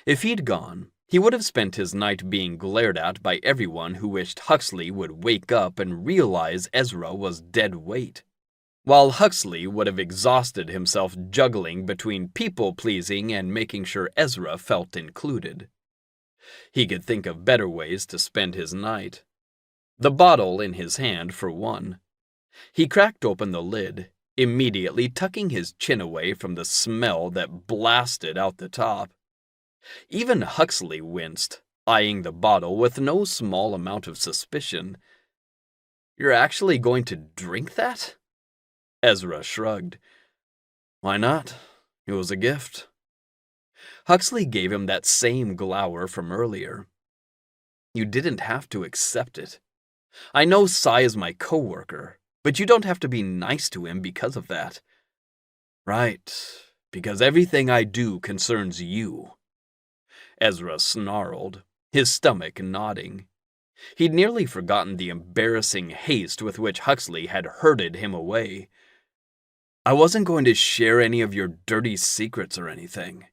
If he'd gone, he would have spent his night being glared at by everyone who wished Huxley would wake up and realize Ezra was dead weight, while Huxley would have exhausted himself juggling between people-pleasing and making sure Ezra felt included. He could think of better ways to spend his night. The bottle in his hand, for one. He cracked open the lid, immediately tucking his chin away from the smell that blasted out the top. Even Huxley winced, eyeing the bottle with no small amount of suspicion. "You're actually going to drink that?" Ezra shrugged. "Why not? It was a gift." Huxley gave him that same glower from earlier. "You didn't have to accept it. I know Sai is my coworker, but you don't have to be nice to him because of that." "Right, because everything I do concerns you." Ezra snarled, his stomach nodding. He'd nearly forgotten the embarrassing haste with which Huxley had herded him away. "I wasn't going to share any of your dirty secrets or anything."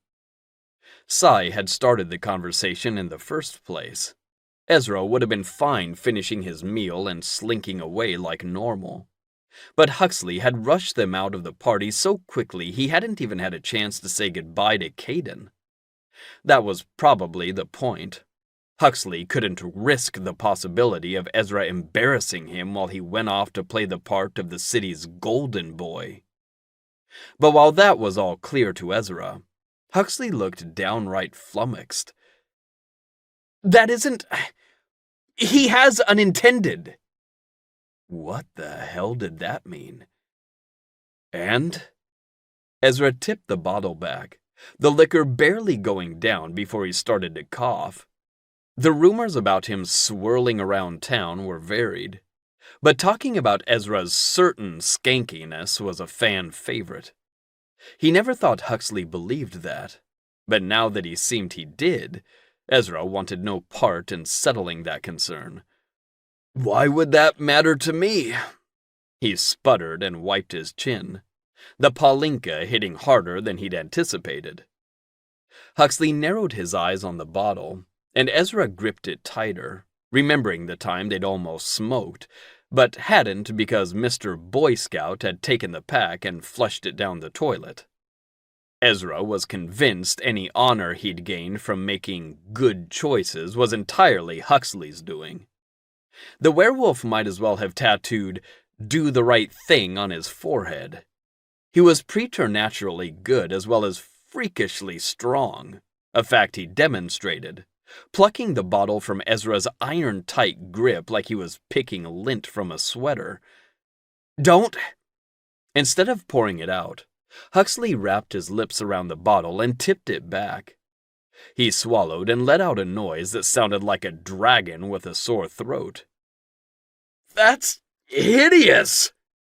Sai had started the conversation in the first place. Ezra would have been fine finishing his meal and slinking away like normal. But Huxley had rushed them out of the party so quickly he hadn't even had a chance to say goodbye to Caden. That was probably the point. Huxley couldn't risk the possibility of Ezra embarrassing him while he went off to play the part of the city's golden boy. But while that was all clear to Ezra, Huxley looked downright flummoxed. "That isn't... He has unintended." What the hell did that mean? "And?" Ezra tipped the bottle back, the liquor barely going down before he started to cough. The rumors about him swirling around town were varied, but talking about Ezra's certain skankiness was a fan favorite. He never thought Huxley believed that, but now that he seemed he did, Ezra wanted no part in settling that concern. "Why would that matter to me?" He sputtered and wiped his chin, the Paulinka hitting harder than he'd anticipated. Huxley narrowed his eyes on the bottle, and Ezra gripped it tighter, remembering the time they'd almost smoked, but hadn't because Mr. Boy Scout had taken the pack and flushed it down the toilet. Ezra was convinced any honor he'd gained from making good choices was entirely Huxley's doing. The werewolf might as well have tattooed "do the right thing" on his forehead. He was preternaturally good as well as freakishly strong, a fact he demonstrated, plucking the bottle from Ezra's iron-tight grip like he was picking lint from a sweater. "Don't!" Instead of pouring it out, Huxley wrapped his lips around the bottle and tipped it back. He swallowed and let out a noise that sounded like a dragon with a sore throat. "That's hideous!"